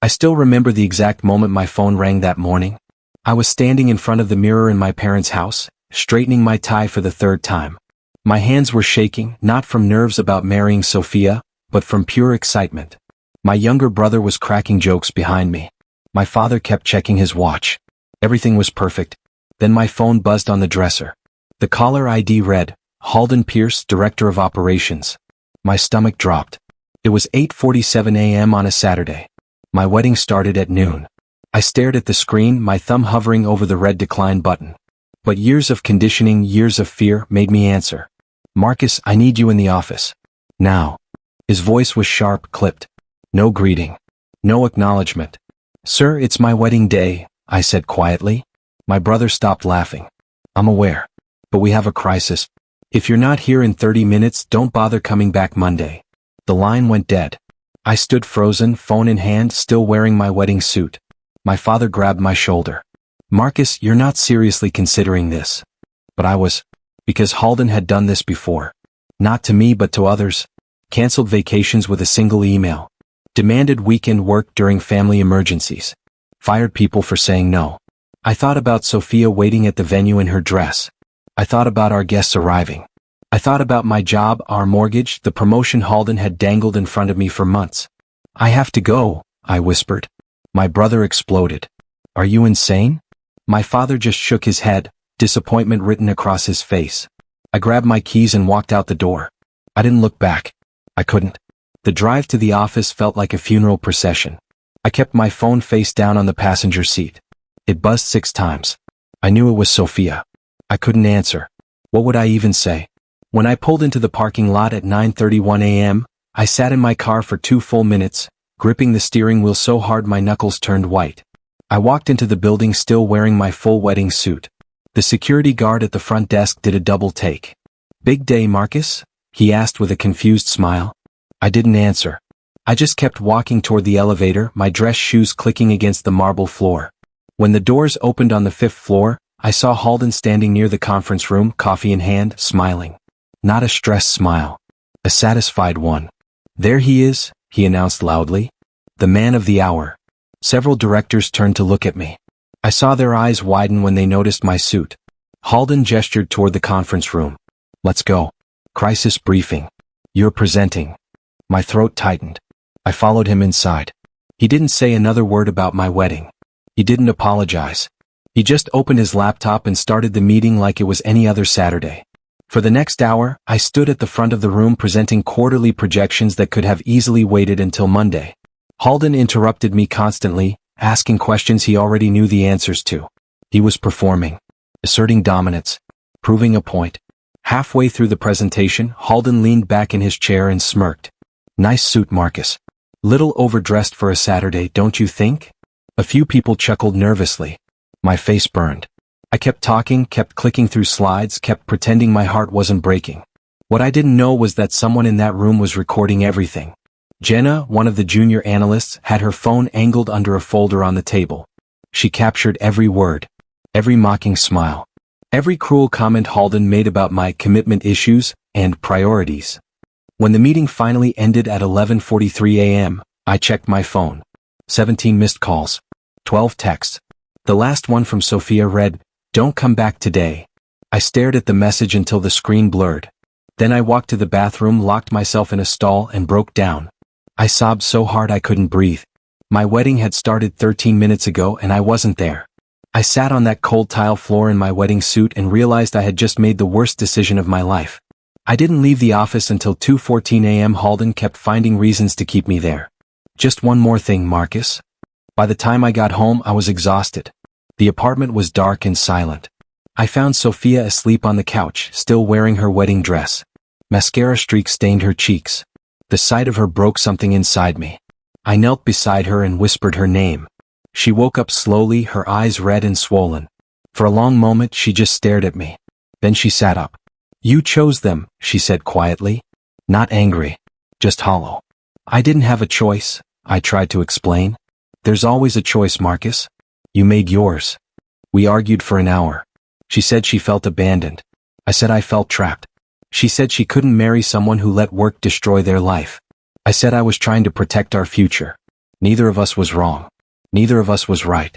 I still remember the exact moment my phone rang that morning. I was standing in front of the mirror in my parents' house, straightening my tie for the third time. My hands were shaking, not from nerves about marrying Sophia, but from pure excitement. My younger brother was cracking jokes behind me. My father kept checking his watch. Everything was perfect. Then my phone buzzed on the dresser. The caller ID read, Halden Pierce, Director of Operations. My stomach dropped. It was 8:47 a.m. on a Saturday. My wedding started at noon. I stared at the screen, my thumb hovering over the red decline button. But years of conditioning, years of fear, made me answer. Marcus, I need you in the office. Now. His voice was sharp, clipped. No greeting. No acknowledgement. Sir, it's my wedding day, I said quietly. My brother stopped laughing. I'm aware. But we have a crisis. If you're not here in 30 minutes, don't bother coming back Monday. The line went dead. I stood frozen, phone in hand, still wearing my wedding suit. My father grabbed my shoulder. Marcus, you're not seriously considering this. But I was. Because Halden had done this before. Not to me but to others. Cancelled vacations with a single email. Demanded weekend work during family emergencies. Fired people for saying no. I thought about Sophia waiting at the venue in her dress. I thought about our guests arriving. I thought about my job, our mortgage, the promotion Halden had dangled in front of me for months. I have to go, I whispered. My brother exploded. Are you insane? My father just shook his head, disappointment written across his face. I grabbed my keys and walked out the door. I didn't look back. I couldn't. The drive to the office felt like a funeral procession. I kept my phone face down on the passenger seat. It buzzed 6 times. I knew it was Sophia. I couldn't answer. What would I even say? When I pulled into the parking lot at 9:31 a.m., I sat in my car for 2 full minutes, gripping the steering wheel so hard my knuckles turned white. I walked into the building still wearing my full wedding suit. The security guard at the front desk did a double take. Big day, Marcus? He asked with a confused smile. I didn't answer. I just kept walking toward the elevator, my dress shoes clicking against the marble floor. When the doors opened on the 5th floor, I saw Halden standing near the conference room, coffee in hand, smiling. Not a stressed smile. A satisfied one. There he is, he announced loudly. The man of the hour. Several directors turned to look at me. I saw their eyes widen when they noticed my suit. Halden gestured toward the conference room. Let's go. Crisis briefing. You're presenting. My throat tightened. I followed him inside. He didn't say another word about my wedding. He didn't apologize. He just opened his laptop and started the meeting like it was any other Saturday. For the next hour, I stood at the front of the room presenting quarterly projections that could have easily waited until Monday. Halden interrupted me constantly, asking questions he already knew the answers to. He was performing. Asserting dominance. Proving a point. Halfway through the presentation, Halden leaned back in his chair and smirked. Nice suit, Marcus. Little overdressed for a Saturday, don't you think? A few people chuckled nervously. My face burned. I kept talking, kept clicking through slides, kept pretending my heart wasn't breaking. What I didn't know was that someone in that room was recording everything. Jenna, one of the junior analysts, had her phone angled under a folder on the table. She captured every word, every mocking smile, every cruel comment Halden made about my commitment issues and priorities. When the meeting finally ended at 11:43 a.m., I checked my phone. 17 missed calls. 12 texts. The last one from Sophia read, "Don't come back today." I stared at the message until the screen blurred. Then I walked to the bathroom, locked myself in a stall, and broke down. I sobbed so hard I couldn't breathe. My wedding had started 13 minutes ago and I wasn't there. I sat on that cold tile floor in my wedding suit and realized I had just made the worst decision of my life. I didn't leave the office until 2:14 a.m. Halden kept finding reasons to keep me there. Just one more thing, Marcus. By the time I got home, I was exhausted. The apartment was dark and silent. I found Sophia asleep on the couch, still wearing her wedding dress. Mascara streaks stained her cheeks. The sight of her broke something inside me. I knelt beside her and whispered her name. She woke up slowly, her eyes red and swollen. For a long moment, she just stared at me. Then she sat up. "You chose them," she said quietly. Not angry. Just hollow. "I didn't have a choice," I tried to explain. "There's always a choice, Marcus. You made yours." We argued for an hour. She said she felt abandoned. I said I felt trapped. She said she couldn't marry someone who let work destroy their life. I said I was trying to protect our future. Neither of us was wrong. Neither of us was right.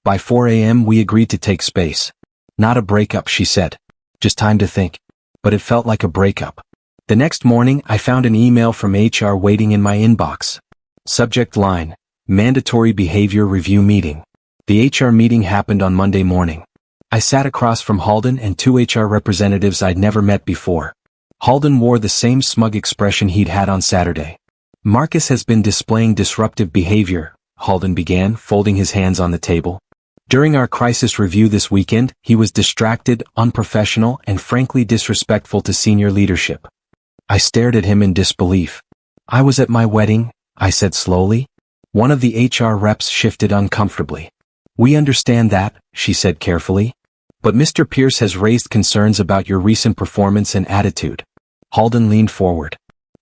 By 4 a.m. we agreed to take space. Not a breakup, she said. Just time to think. But it felt like a breakup. The next morning, I found an email from HR waiting in my inbox. Subject line: Mandatory Behavior Review Meeting. The HR meeting happened on Monday morning. I sat across from Halden and two HR representatives I'd never met before. Halden wore the same smug expression he'd had on Saturday. Marcus has been displaying disruptive behavior, Halden began, folding his hands on the table. During our crisis review this weekend, he was distracted, unprofessional, and frankly disrespectful to senior leadership. I stared at him in disbelief. I was at my wedding, I said slowly. One of the HR reps shifted uncomfortably. We understand that, she said carefully. But Mr. Pierce has raised concerns about your recent performance and attitude. Halden leaned forward.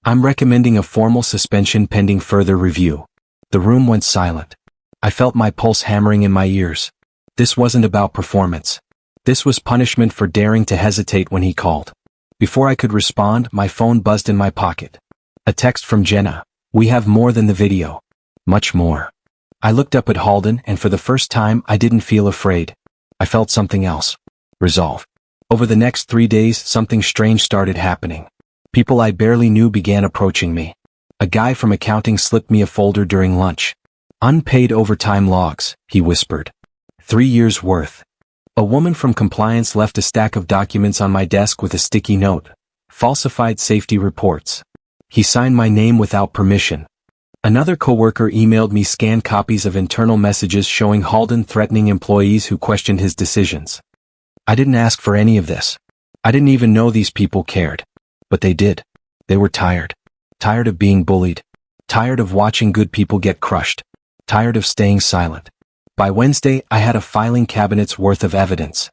I'm recommending a formal suspension pending further review. The room went silent. I felt my pulse hammering in my ears. This wasn't about performance. This was punishment for daring to hesitate when he called. Before I could respond, my phone buzzed in my pocket. A text from Jenna. We have more than the video. Much more. I looked up at Halden, and for the first time I didn't feel afraid. I felt something else. Resolve. Over the next 3 days, something strange started happening. People I barely knew began approaching me. A guy from accounting slipped me a folder during lunch. Unpaid overtime logs, he whispered. 3 years' worth. A woman from compliance left a stack of documents on my desk with a sticky note. Falsified safety reports. He signed my name without permission. Another coworker emailed me scanned copies of internal messages showing Halden threatening employees who questioned his decisions. I didn't ask for any of this. I didn't even know these people cared. But they did. They were tired. Tired of being bullied. Tired of watching good people get crushed. Tired of staying silent. By Wednesday, I had a filing cabinet's worth of evidence.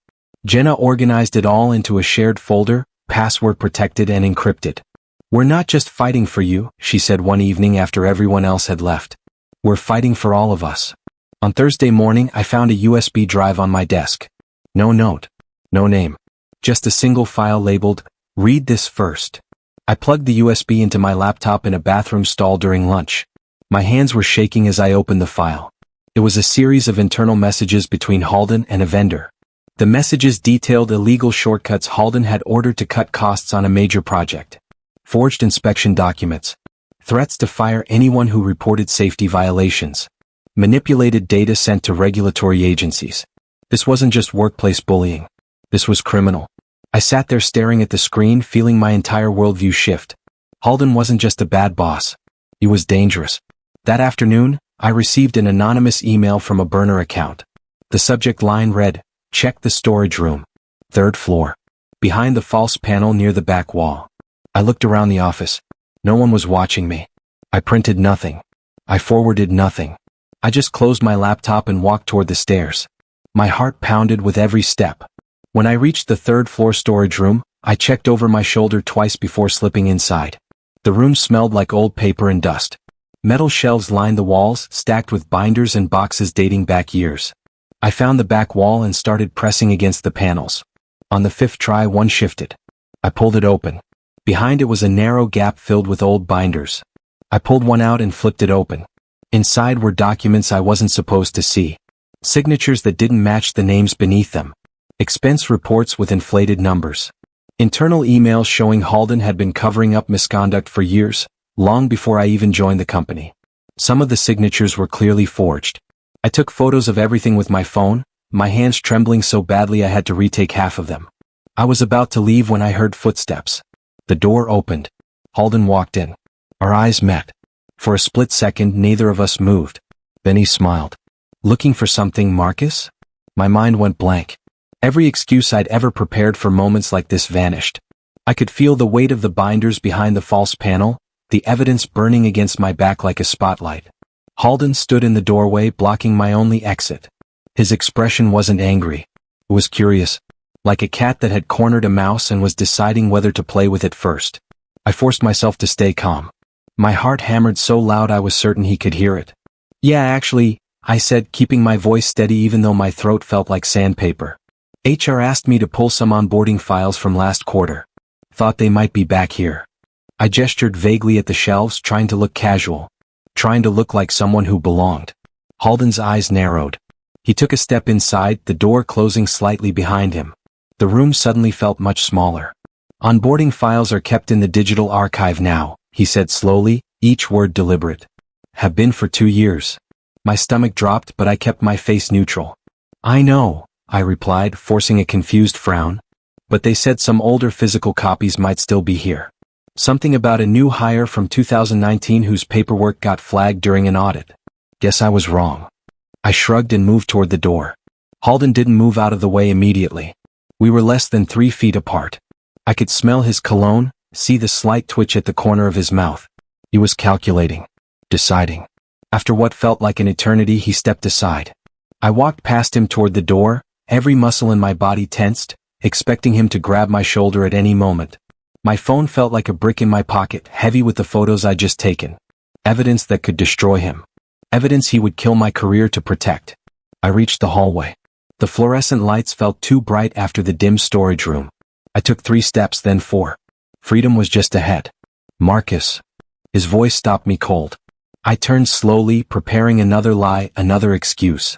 Jenna organized it all into a shared folder, password protected and encrypted. We're not just fighting for you, she said one evening after everyone else had left. We're fighting for all of us. On Thursday morning, I found a USB drive on my desk. No note. No name. Just a single file labeled, "Read this first." I plugged the USB into my laptop in a bathroom stall during lunch. My hands were shaking as I opened the file. It was a series of internal messages between Halden and a vendor. The messages detailed illegal shortcuts Halden had ordered to cut costs on a major project. Forged inspection documents. Threats to fire anyone who reported safety violations. Manipulated data sent to regulatory agencies. This wasn't just workplace bullying. This was criminal. I sat there staring at the screen, feeling my entire worldview shift. Halden wasn't just a bad boss. He was dangerous. That afternoon, I received an anonymous email from a burner account. The subject line read, "Check the storage room. 3rd floor. Behind the false panel near the back wall." I looked around the office. No one was watching me. I printed nothing. I forwarded nothing. I just closed my laptop and walked toward the stairs. My heart pounded with every step. When I reached the 3rd floor storage room, I checked over my shoulder twice before slipping inside. The room smelled like old paper and dust. Metal shelves lined the walls, stacked with binders and boxes dating back years. I found the back wall and started pressing against the panels. On the 5th try, one shifted. I pulled it open. Behind it was a narrow gap filled with old binders. I pulled one out and flipped it open. Inside were documents I wasn't supposed to see. Signatures that didn't match the names beneath them. Expense reports with inflated numbers. Internal emails showing Halden had been covering up misconduct for years, long before I even joined the company. Some of the signatures were clearly forged. I took photos of everything with my phone, my hands trembling so badly I had to retake half of them. I was about to leave when I heard footsteps. The door opened. Halden walked in. Our eyes met. For a split second, neither of us moved. Then he smiled. "Looking for something, Marcus?" My mind went blank. Every excuse I'd ever prepared for moments like this vanished. I could feel the weight of the binders behind the false panel, the evidence burning against my back like a spotlight. Halden stood in the doorway, blocking my only exit. His expression wasn't angry. It was curious, like a cat that had cornered a mouse and was deciding whether to play with it first. I forced myself to stay calm. My heart hammered so loud I was certain he could hear it. "Yeah, actually," I said, keeping my voice steady even though my throat felt like sandpaper. "HR asked me to pull some onboarding files from last quarter. Thought they might be back here." I gestured vaguely at the shelves, trying to look casual. trying to look like someone who belonged. Halden's eyes narrowed. He took a step inside, the door closing slightly behind him. The room suddenly felt much smaller. Onboarding files are kept in the digital archive now, he said slowly, each word deliberate. Have been for 2 years. My stomach dropped, but I kept my face neutral. I know, I replied, forcing a confused frown. But they said some older physical copies might still be here. Something about a new hire from 2019 whose paperwork got flagged during an audit. Guess I was wrong. I shrugged and moved toward the door. Halden didn't move out of the way immediately. We were less than 3 feet apart. I could smell his cologne, see the slight twitch at the corner of his mouth. He was calculating, deciding. After what felt like an eternity, he stepped aside. I walked past him toward the door, every muscle in my body tensed, expecting him to grab my shoulder at any moment. My phone felt like a brick in my pocket, heavy with the photos I'd just taken. Evidence that could destroy him. Evidence he would kill my career to protect. I reached the hallway. The fluorescent lights felt too bright after the dim storage room. I took 3 steps, then 4. Freedom was just ahead. Marcus. His voice stopped me cold. I turned slowly, preparing another lie, another excuse.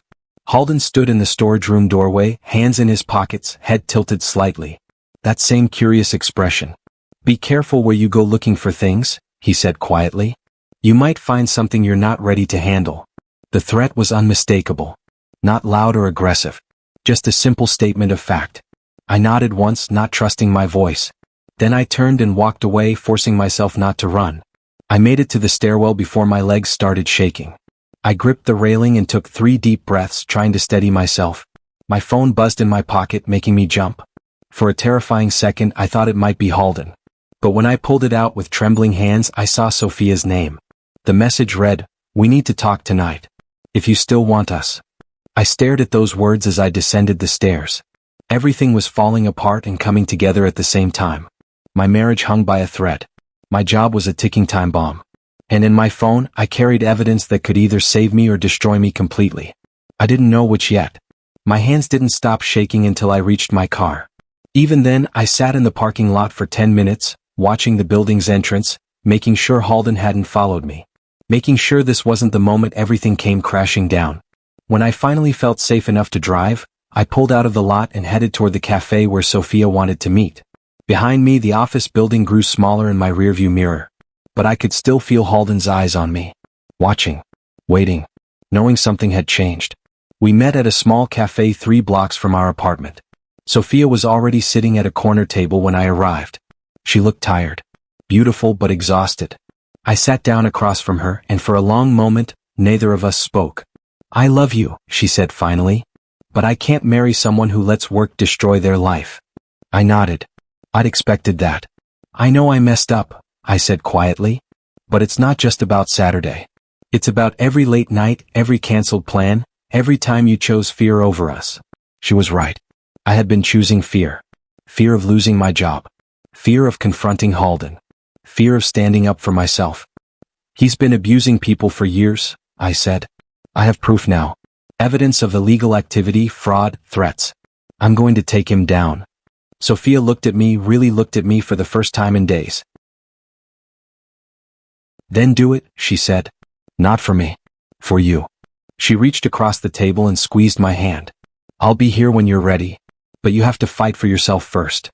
Halden stood in the storage room doorway, hands in his pockets, head tilted slightly. That same curious expression. Be careful where you go looking for things, he said quietly. You might find something you're not ready to handle. The threat was unmistakable. Not loud or aggressive. Just a simple statement of fact. I nodded once, not trusting my voice. Then I turned and walked away, forcing myself not to run. I made it to the stairwell before my legs started shaking. I gripped the railing and took 3 deep breaths, trying to steady myself. My phone buzzed in my pocket, making me jump. For a terrifying second, I thought it might be Halden. But when I pulled it out with trembling hands, I saw Sophia's name. The message read, "We need to talk tonight. If you still want us." I stared at those words as I descended the stairs. Everything was falling apart and coming together at the same time. My marriage hung by a thread. My job was a ticking time bomb. And in my phone, I carried evidence that could either save me or destroy me completely. I didn't know which yet. My hands didn't stop shaking until I reached my car. Even then, I sat in the parking lot for 10 minutes, watching the building's entrance, making sure Halden hadn't followed me. Making sure this wasn't the moment everything came crashing down. When I finally felt safe enough to drive, I pulled out of the lot and headed toward the cafe where Sophia wanted to meet. Behind me, the office building grew smaller in my rearview mirror. But I could still feel Halden's eyes on me. Watching. Waiting. Knowing something had changed. We met at a small cafe 3 blocks from our apartment. Sophia was already sitting at a corner table when I arrived. She looked tired. Beautiful but exhausted. I sat down across from her, and for a long moment, neither of us spoke. I love you, she said finally. But I can't marry someone who lets work destroy their life. I nodded. I'd expected that. I know I messed up, I said quietly. But it's not just about Saturday. It's about every late night, every canceled plan, every time you chose fear over us. She was right. I had been choosing fear. Fear of losing my job. Fear of confronting Halden. Fear of standing up for myself. He's been abusing people for years, I said. I have proof now. Evidence of illegal activity, fraud, threats. I'm going to take him down. Sophia looked at me, really looked at me for the first time in days. Then do it, she said. Not for me. For you. She reached across the table and squeezed my hand. I'll be here when you're ready. But you have to fight for yourself first.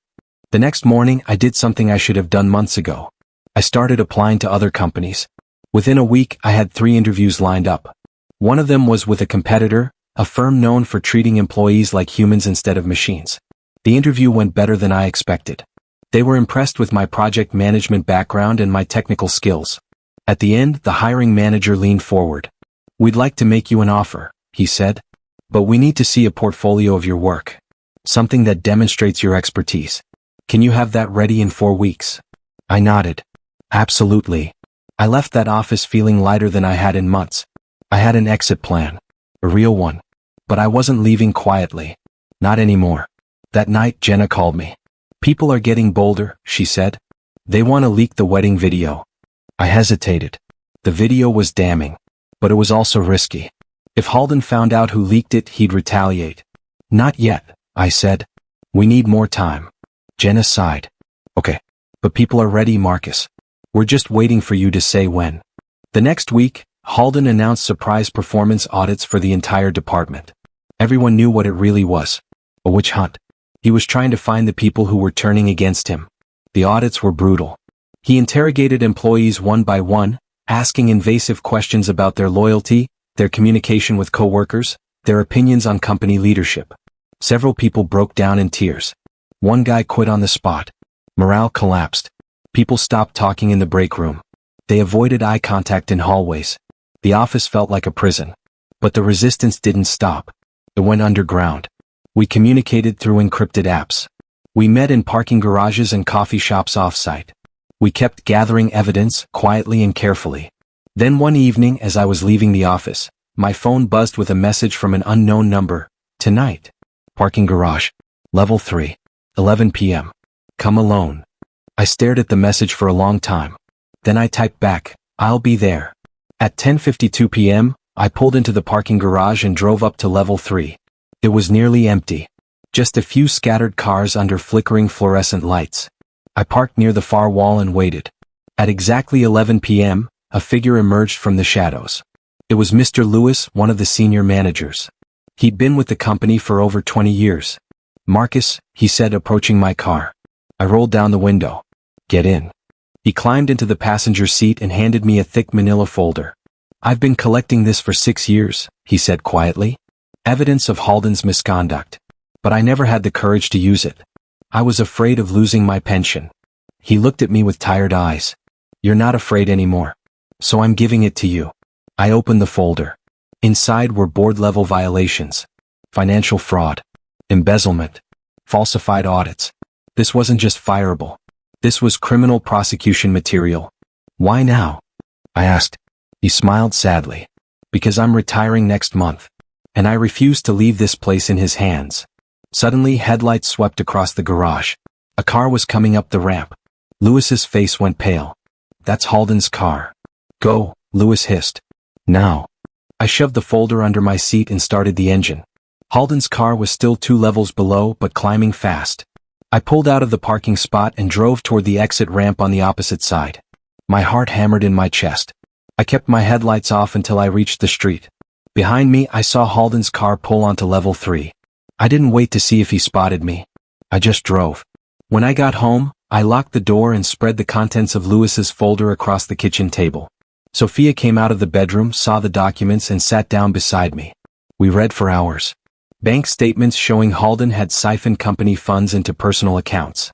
The next morning, I did something I should have done months ago. I started applying to other companies. Within a week, I had 3 interviews lined up. One of them was with a competitor, a firm known for treating employees like humans instead of machines. The interview went better than I expected. They were impressed with my project management background and my technical skills. At the end, the hiring manager leaned forward. We'd like to make you an offer, he said. But we need to see a portfolio of your work. Something that demonstrates your expertise. Can you have that ready in 4 weeks? I nodded. Absolutely. I left that office feeling lighter than I had in months. I had an exit plan. A real one. But I wasn't leaving quietly. Not anymore. That night, Jenna called me. People are getting bolder, she said. They want to leak the wedding video. I hesitated. The video was damning. But it was also risky. If Halden found out who leaked it, he'd retaliate. Not yet, I said. We need more time. Jenna sighed. Okay. But people are ready, Marcus. We're just waiting for you to say when. The next week, Halden announced surprise performance audits for the entire department. Everyone knew what it really was. A witch hunt. He was trying to find the people who were turning against him. The audits were brutal. He interrogated employees one by one, asking invasive questions about their loyalty, their communication with coworkers, their opinions on company leadership. Several people broke down in tears. One guy quit on the spot. Morale collapsed. People stopped talking in the break room. They avoided eye contact in hallways. The office felt like a prison. But the resistance didn't stop. It went underground. We communicated through encrypted apps. We met in parking garages and coffee shops off-site. We kept gathering evidence, quietly and carefully. Then one evening, as I was leaving the office, my phone buzzed with a message from an unknown number. Tonight. Parking garage. Level 3. 11 p.m. Come alone. I stared at the message for a long time. Then I typed back, I'll be there. At 10:52 p.m., I pulled into the parking garage and drove up to level 3. It was nearly empty. Just a few scattered cars under flickering fluorescent lights. I parked near the far wall and waited. At exactly 11 p.m., a figure emerged from the shadows. It was Mr. Lewis, one of the senior managers. He'd been with the company for over 20 years. Marcus, he said, approaching my car. I rolled down the window. Get in. He climbed into the passenger seat and handed me a thick manila folder. I've been collecting this for 6 years, he said quietly. Evidence of Halden's misconduct. But I never had the courage to use it. I was afraid of losing my pension. He looked at me with tired eyes. You're not afraid anymore. So I'm giving it to you. I opened the folder. Inside were board-level violations. Financial fraud. Embezzlement. Falsified audits. This wasn't just fireable. This was criminal prosecution material. Why now? I asked. He smiled sadly. Because I'm retiring next month. And I refuse to leave this place in his hands. Suddenly, headlights swept across the garage. A car was coming up the ramp. Lewis's face went pale. That's Halden's car. Go, Lewis hissed. Now. I shoved the folder under my seat and started the engine. Halden's car was still 2 levels below but climbing fast. I pulled out of the parking spot and drove toward the exit ramp on the opposite side. My heart hammered in my chest. I kept my headlights off until I reached the street. Behind me, I saw Halden's car pull onto level 3. I didn't wait to see if he spotted me. I just drove. When I got home, I locked the door and spread the contents of Lewis's folder across the kitchen table. Sophia came out of the bedroom, saw the documents and sat down beside me. We read for hours. Bank statements showing Halden had siphoned company funds into personal accounts.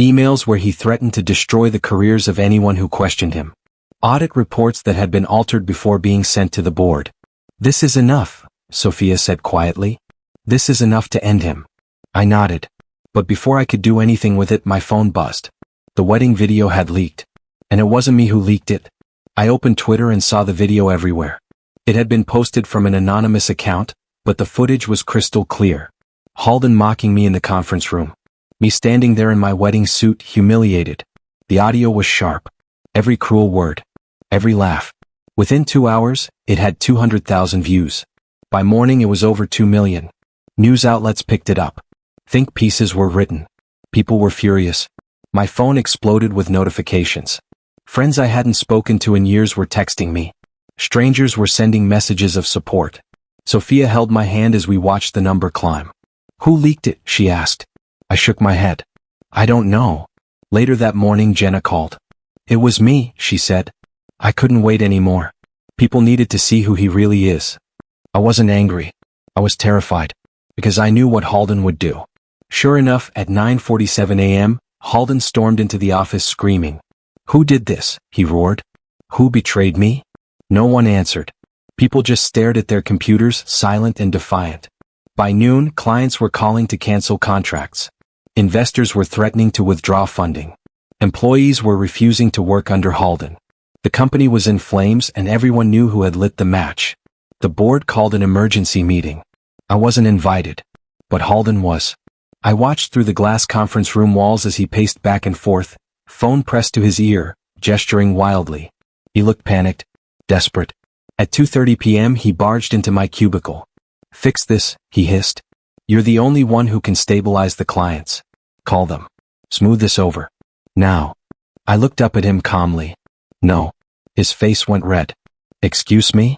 Emails where he threatened to destroy the careers of anyone who questioned him. Audit reports that had been altered before being sent to the board. This is enough, Sophia said quietly. This is enough to end him. I nodded. But before I could do anything with it, my phone buzzed. The wedding video had leaked. And it wasn't me who leaked it. I opened Twitter and saw the video everywhere. It had been posted from an anonymous account, but the footage was crystal clear. Halden mocking me in the conference room. Me standing there in my wedding suit, humiliated. The audio was sharp. Every cruel word. Every laugh. Within 2 hours, it had 200,000 views. By morning it was over 2 million. News outlets picked it up. Think pieces were written. People were furious. My phone exploded with notifications. Friends I hadn't spoken to in years were texting me. Strangers were sending messages of support. Sophia held my hand as we watched the number climb. Who leaked it? She asked. I shook my head. I don't know. Later that morning Jenna called. It was me, she said. I couldn't wait anymore. People needed to see who he really is. I wasn't angry. I was terrified. Because I knew what Halden would do. Sure enough, at 9:47 a.m., Halden stormed into the office screaming. Who did this? He roared. Who betrayed me? No one answered. People just stared at their computers, silent and defiant. By noon, clients were calling to cancel contracts. Investors were threatening to withdraw funding. Employees were refusing to work under Halden. The company was in flames and everyone knew who had lit the match. The board called an emergency meeting. I wasn't invited. But Halden was. I watched through the glass conference room walls as he paced back and forth, phone pressed to his ear, gesturing wildly. He looked panicked, desperate. At 2:30 p.m. he barged into my cubicle. Fix this, he hissed. You're the only one who can stabilize the clients. Call them. Smooth this over. Now. I looked up at him calmly. No. His face went red. Excuse me?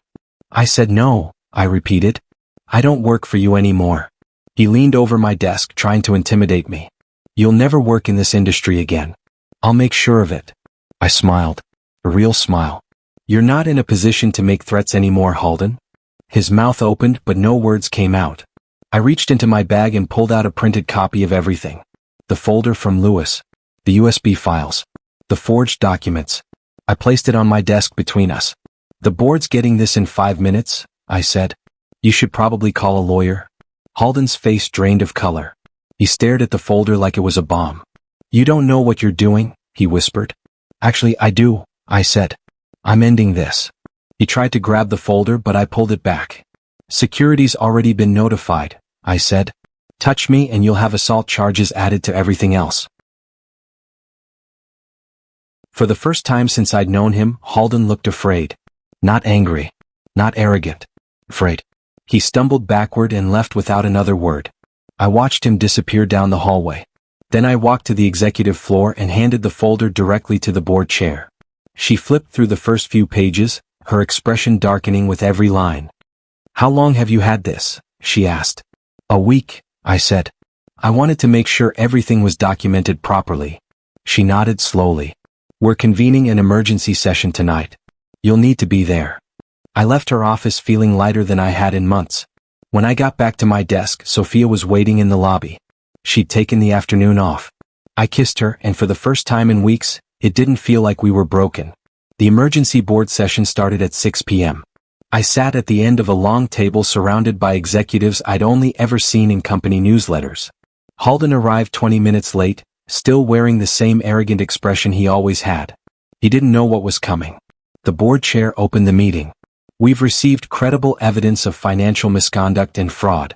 I said no, I repeated. I don't work for you anymore. He leaned over my desk trying to intimidate me. You'll never work in this industry again. I'll make sure of it. I smiled. A real smile. You're not in a position to make threats anymore, Halden. His mouth opened but no words came out. I reached into my bag and pulled out a printed copy of everything. The folder from Lewis. The USB files. The forged documents. I placed it on my desk between us. The board's getting this in 5 minutes, I said. You should probably call a lawyer. Halden's face drained of color. He stared at the folder like it was a bomb. You don't know what you're doing, he whispered. Actually, I do, I said. I'm ending this. He tried to grab the folder but I pulled it back. Security's already been notified, I said. Touch me and you'll have assault charges added to everything else. For the first time since I'd known him, Halden looked afraid. Not angry. Not arrogant. Afraid. He stumbled backward and left without another word. I watched him disappear down the hallway. Then I walked to the executive floor and handed the folder directly to the board chair. She flipped through the first few pages, her expression darkening with every line. How long have you had this? She asked. A week, I said. I wanted to make sure everything was documented properly. She nodded slowly. We're convening an emergency session tonight. You'll need to be there. I left her office feeling lighter than I had in months. When I got back to my desk, Sophia was waiting in the lobby. She'd taken the afternoon off. I kissed her, and for the first time in weeks, it didn't feel like we were broken. The emergency board session started at 6 p.m. I sat at the end of a long table surrounded by executives I'd only ever seen in company newsletters. Halden arrived 20 minutes late, still wearing the same arrogant expression he always had. He didn't know what was coming. The board chair opened the meeting. We've received credible evidence of financial misconduct and fraud.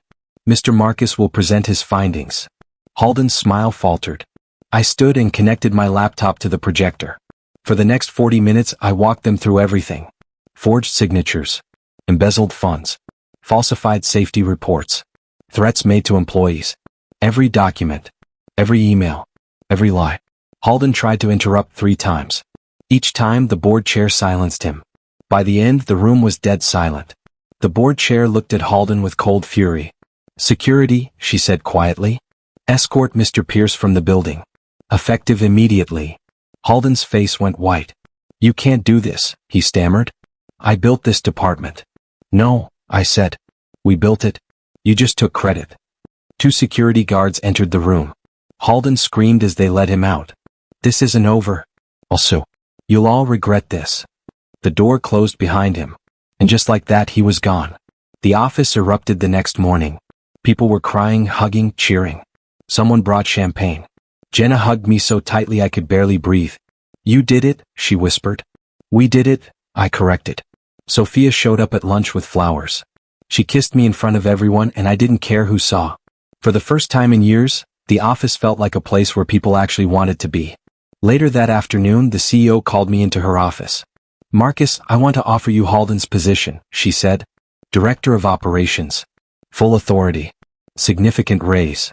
Mr. Marcus will present his findings. Halden's smile faltered. I stood and connected my laptop to the projector. For the next 40 minutes I walked them through everything. Forged signatures. Embezzled funds. Falsified safety reports. Threats made to employees. Every document. Every email. Every lie. Halden tried to interrupt 3 times. Each time the board chair silenced him. By the end the room was dead silent. The board chair looked at Halden with cold fury. Security, she said quietly. Escort Mr. Pierce from the building. Effective immediately. Halden's face went white. You can't do this, he stammered. I built this department. No, I said. We built it. You just took credit. 2 security guards entered the room. Halden screamed as they led him out. This isn't over. Also, you'll all regret this. The door closed behind him. And just like that he was gone. The office erupted the next morning. People were crying, hugging, cheering. Someone brought champagne. Jenna hugged me so tightly I could barely breathe. You did it, she whispered. We did it, I corrected. Sophia showed up at lunch with flowers. She kissed me in front of everyone and I didn't care who saw. For the first time in years, the office felt like a place where people actually wanted to be. Later that afternoon, the CEO called me into her office. Marcus, I want to offer you Halden's position, she said. Director of Operations. Full authority. Significant raise.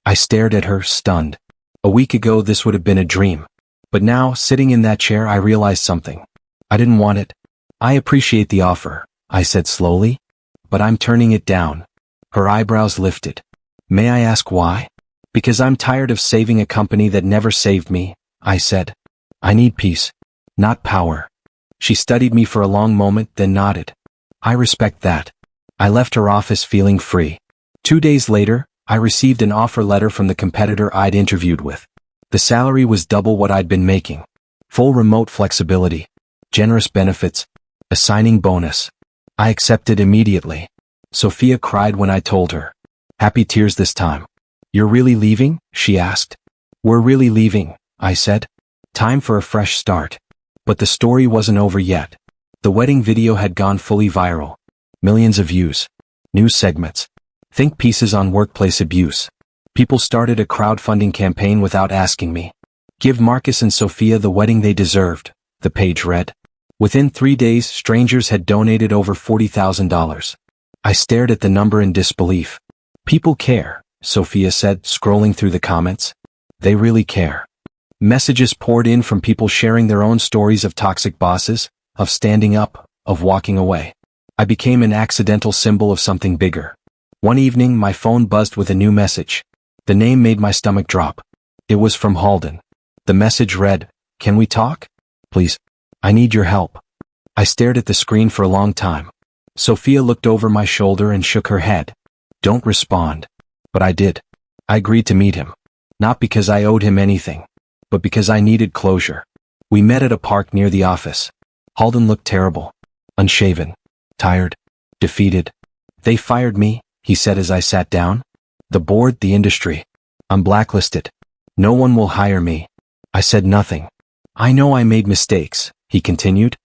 I stared at her, stunned. A week ago this would have been a dream. But now, sitting in that chair, I realized something. I didn't want it. I appreciate the offer, I said slowly. But I'm turning it down. Her eyebrows lifted. May I ask why? Because I'm tired of saving a company that never saved me, I said. I need peace, not power. She studied me for a long moment, then nodded. I respect that. I left her office feeling free. 2 days later, I received an offer letter from the competitor I'd interviewed with. The salary was double what I'd been making. Full remote flexibility. Generous benefits. A signing bonus. I accepted immediately. Sophia cried when I told her. Happy tears this time. You're really leaving? She asked. We're really leaving, I said. Time for a fresh start. But the story wasn't over yet. The wedding video had gone fully viral. Millions of views. News segments. Think pieces on workplace abuse. People started a crowdfunding campaign without asking me. Give Marcus and Sophia the wedding they deserved, the page read. Within 3 days, strangers had donated over $40,000. I stared at the number in disbelief. People care, Sophia said, scrolling through the comments. They really care. Messages poured in from people sharing their own stories of toxic bosses, of standing up, of walking away. I became an accidental symbol of something bigger. One evening, my phone buzzed with a new message. The name made my stomach drop. It was from Halden. The message read, "Can we talk? Please. I need your help." I stared at the screen for a long time. Sophia looked over my shoulder and shook her head. "Don't respond." But I did. I agreed to meet him. Not because I owed him anything, but because I needed closure. We met at a park near the office. Halden looked terrible. Unshaven. Tired. Defeated. "They fired me," he said as I sat down. "The board, the industry. I'm blacklisted. No one will hire me." I said nothing. "I know I made mistakes," he continued.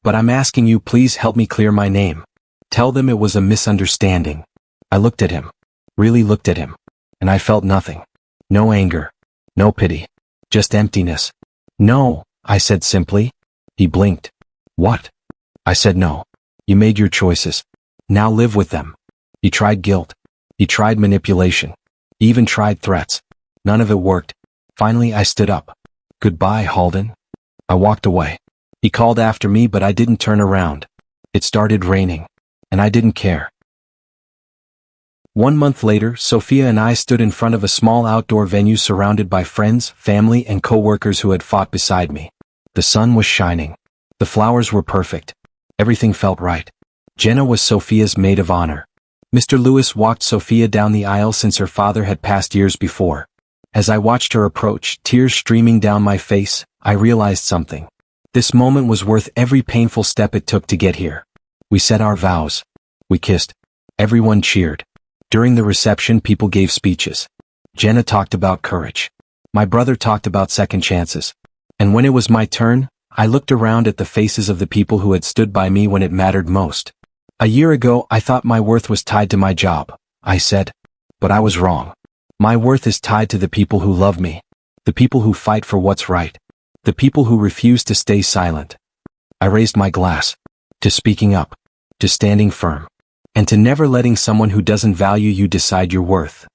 "But I'm asking you, please help me clear my name. Tell them it was a misunderstanding." I looked at him. Really looked at him. And I felt nothing. No anger. No pity. Just emptiness. "No," I said simply. He blinked. "What?" I said, "No. You made your choices. Now live with them." He tried guilt. He tried manipulation. He even tried threats. None of it worked. Finally, I stood up. "Goodbye, Halden." I walked away. He called after me, but I didn't turn around. It started raining. And I didn't care. 1 month later, Sophia and I stood in front of a small outdoor venue surrounded by friends, family, and co-workers who had fought beside me. The sun was shining. The flowers were perfect. Everything felt right. Jenna was Sophia's maid of honor. Mr. Lewis walked Sophia down the aisle since her father had passed years before. As I watched her approach, tears streaming down my face, I realized something. This moment was worth every painful step it took to get here. We said our vows. We kissed. Everyone cheered. During the reception, people gave speeches. Jenna talked about courage. My brother talked about second chances. And when it was my turn, I looked around at the faces of the people who had stood by me when it mattered most. "A year ago, I thought my worth was tied to my job," I said. But I was wrong. My worth is tied to the people who love me. The people who fight for what's right. The people who refuse to stay silent. I raised my glass. To speaking up. To standing firm. And to never letting someone who doesn't value you decide your worth.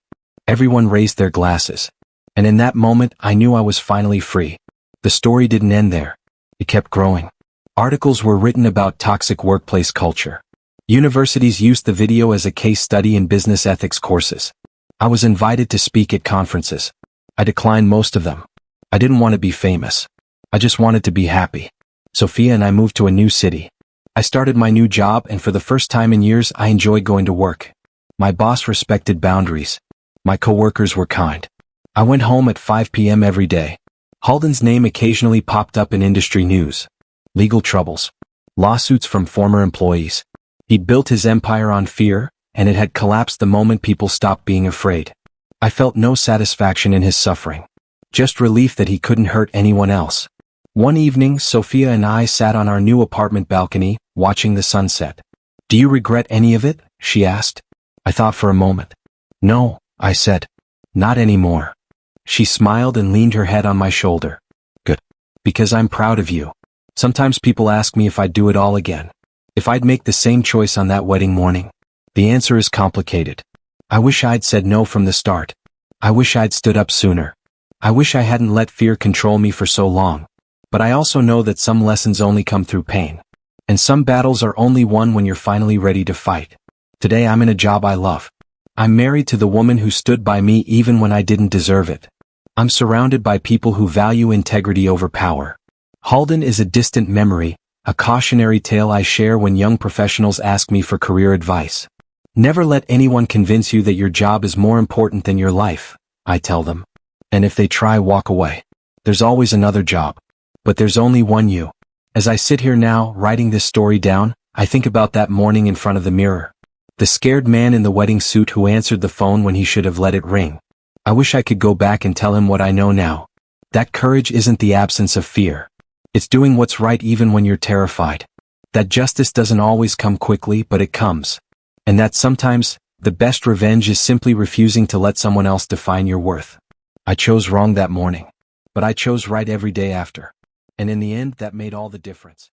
Everyone raised their glasses. And in that moment, I knew I was finally free. The story didn't end there. It kept growing. Articles were written about toxic workplace culture. Universities used the video as a case study in business ethics courses. I was invited to speak at conferences. I declined most of them. I didn't want to be famous. I just wanted to be happy. Sophia and I moved to a new city. I started my new job, and for the first time in years, I enjoyed going to work. My boss respected boundaries. My coworkers were kind. I went home at 5 p.m. every day. Halden's name occasionally popped up in industry news. Legal troubles. Lawsuits from former employees. He'd built his empire on fear, and it had collapsed the moment people stopped being afraid. I felt no satisfaction in his suffering. Just relief that he couldn't hurt anyone else. One evening, Sophia and I sat on our new apartment balcony, watching the sunset. "Do you regret any of it?" she asked. I thought for a moment. "No," I said. "Not anymore." She smiled and leaned her head on my shoulder. "Good. Because I'm proud of you. Sometimes people ask me if I'd do it all again. If I'd make the same choice on that wedding morning. The answer is complicated. I wish I'd said no from the start. I wish I'd stood up sooner. I wish I hadn't let fear control me for so long. But I also know that some lessons only come through pain. And some battles are only won when you're finally ready to fight. Today I'm in a job I love. I'm married to the woman who stood by me even when I didn't deserve it. I'm surrounded by people who value integrity over power. Halden is a distant memory, a cautionary tale I share when young professionals ask me for career advice. Never let anyone convince you that your job is more important than your life, I tell them. And if they try, walk away. There's always another job. But there's only one you. As I sit here now, writing this story down, I think about that morning in front of the mirror. The scared man in the wedding suit who answered the phone when he should have let it ring. I wish I could go back and tell him what I know now. That courage isn't the absence of fear. It's doing what's right even when you're terrified. That justice doesn't always come quickly, but it comes. And that sometimes, the best revenge is simply refusing to let someone else define your worth. I chose wrong that morning. But I chose right every day after. And in the end, that made all the difference.